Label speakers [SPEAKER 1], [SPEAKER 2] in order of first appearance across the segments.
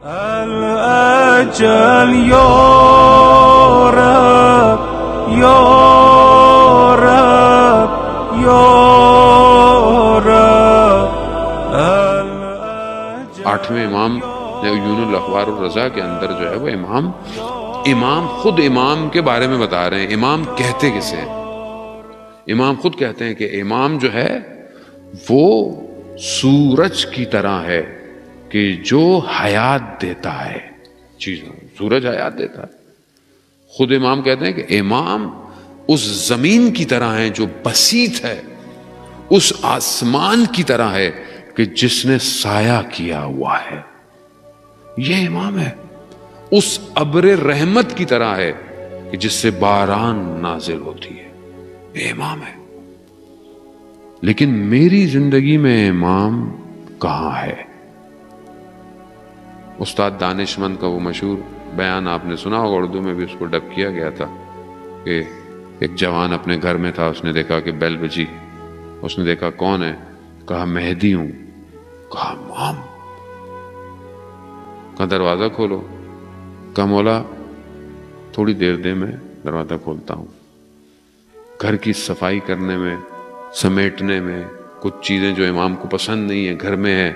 [SPEAKER 1] الاجل یا رب یا رب یا رب.
[SPEAKER 2] आठवें इमाम यूनुल अखबार और रज़ा के अंदर जो है वो इमाम खुद इमाम के बारे में बता रहे हैं। इमाम कहते किसे हैं? इमाम खुद कहते हैं कि इमाम जो है वो सूरज की तरह है कि जो हयात देता है चीजों, सूरज हयात देता है। खुद इमाम कहते हैं कि इमाम उस जमीन की तरह है जो बसीत है, उस आसमान की तरह है कि जिसने साया किया हुआ है। यह इमाम है। उस अब्र रहमत की तरह है कि जिससे बारान नाजिल होती है। ये इमाम है। लेकिन मेरी जिंदगी में इमाम कहां है? उस्ताद दानिशमंद का वो मशहूर बयान आपने सुना होगा, उर्दू में भी उसको डब किया गया था कि एक जवान अपने घर में था, उसने देखा कि बेल बजी, उसने देखा कौन है, कहा मेहदी हूं, कहा इमाम, कहा दरवाजा खोलो, कहा मौला थोड़ी देर दे मैं दरवाजा खोलता हूं। घर की सफाई करने में, समेटने में, कुछ चीजें जो इमाम को पसंद नहीं है घर में है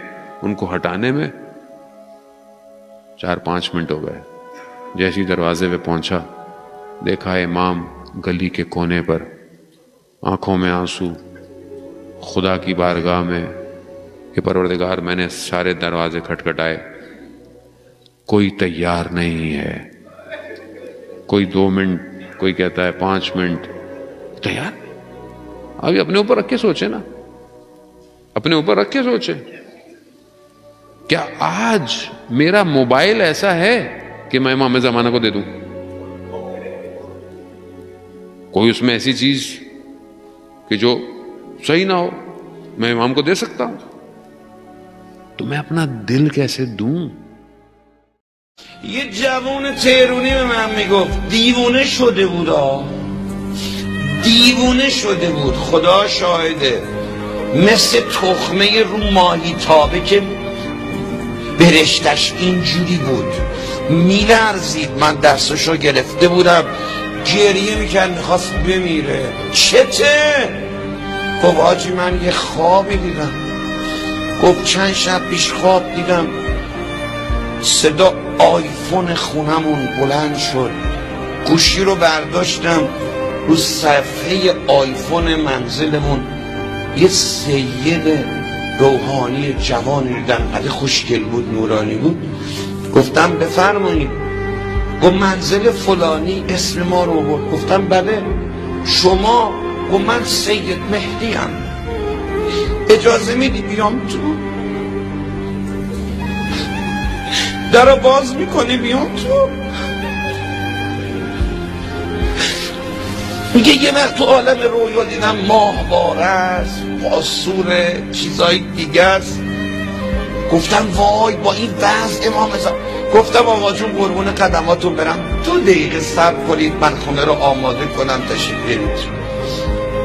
[SPEAKER 2] उनको हटाने में 4-5 मिनट हो गए। जैसे ही दरवाजे पे पहुंचा, देखा इमाम गली के कोने पर, आंखों में आंसू, खुदा की बारगाह में कि परवरदिगार मैंने सारे दरवाजे खटखटाए, कोई तैयार नहीं है। कोई 2 मिनट, कोई कहता है 5 मिनट। तैयार? अभी अपने ऊपर रख के सोचे ना, अपने ऊपर रख के सोचे। क्या आज मेरा मोबाइल ऐसा है कि मैं इमाम जमाना को दे दूं? कोई उसमें ऐसी चीज कि जो सही ना हो मैं इमाम को दे सकता हूं? तो मैं अपना दिल कैसे दूं?
[SPEAKER 3] یه جوون تهرونی به من میگفت دیوونه شده بود، دیوونه شده بود، خدا شاهده، مثل تخمه رو ماهی تابه که برشتش اینجوری بود، میلرزید. من دستشو گرفته بودم، گریه میکرد، میخواست بمیره. چته؟ گفت حاجی من یه خوابی دیدم. گفت چند شب پیش خواب دیدم صدا آیفون خونمون بلند شد، گوشی رو برداشتم، رو صفحه آیفون منزلمون یه سید روحانی جوانی دیدم، قد خوشگل بود، نورانی بود. گفتم بفرمایید. گفت منزل فلانی، اسم ما رو برد. گفتم بله شما؟ گفت من سید مهدی ام، اجازه میدی بیام تو؟ در رو باز میکنی بیام تو؟ میگه یه وقت تو عالم رویا دیدم ماهواره است، پاسوره، چیزای دیگه است. گفتم وای با این وضع امام گفتم آقا جون قربون قدماتون برم، 2 دقیقه صبر کنید من خونه رو آماده کنم تشریف برید.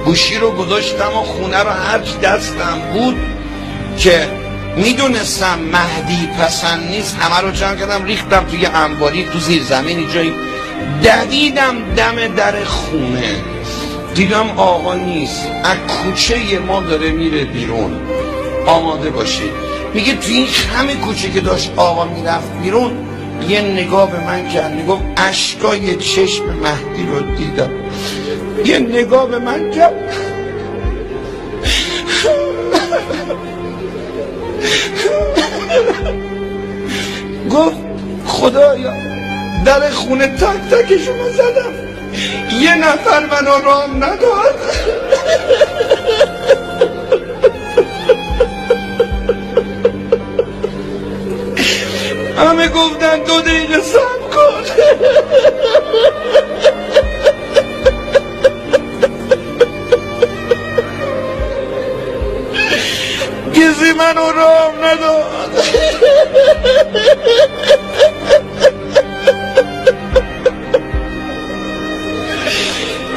[SPEAKER 3] گوشی رو گذاشتم و خونه رو هرچی دستم بود که میدونستم مهدی پسند نیست، همه رو جمع کردم ریختم توی انباری تو زیر زمینی جایی، دویدم دم در خونه، دیدم آقا نیست، از کوچه ما داره میره بیرون، آماده باشید. میگه توی این همه کوچه که داشت آقا میرفت بیرون یه نگاه به من کرد، میگفت اشکای چشم مهدی رو دیدم، یه نگاه به من کرد گفت خدایا در خونه تک تکشونو زدم، یه نفر منو رام نداد. همه گفتن 2 دقیقه صبر کن. کسی منو رام نداد.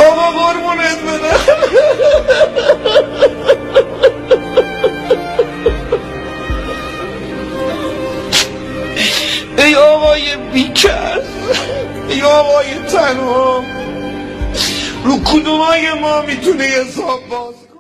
[SPEAKER 3] آقا قربونت بدم. ای آقای بیکس، ای آقای تنها، رو کدومای ما میتونه حساب باز کنه؟